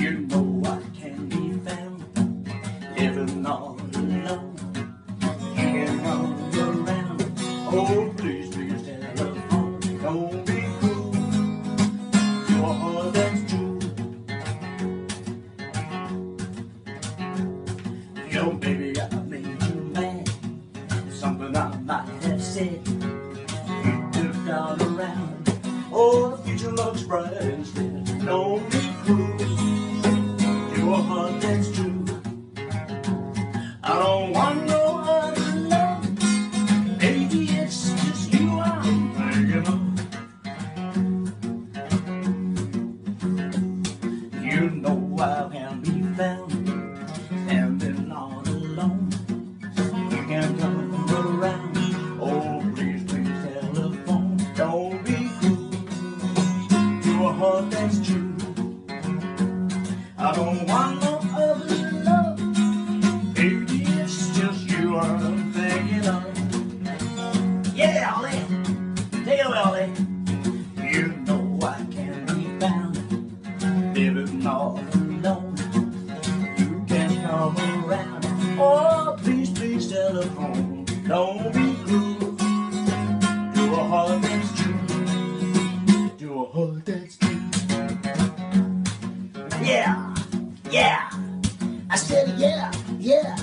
You know I can be found living all alone. You can run around. Oh, please, please, telephone. Don't be cruel. Your heart that's true. Yo, baby, I made you mad. Something I might have said. You took all around. Oh, the future looks bright instead. Don't be cruel. Your heart that's true. I don't want no other love. Baby, it's just you I'm thinking of. You know I can be found standing all alone. You can come around. Oh, please, please, telephone. Don't be cruel. Your heart that's true. I don't want no other love. Baby, it's just you I'm thinking of. Yeah, Ollie. Take it away, Ollie. You know I can be found living all alone. You can come around. Oh, please, please, telephone. Don't be cruel. Your heart that's true. Your heart that's true. Yeah, yeah. I said yeah, yeah.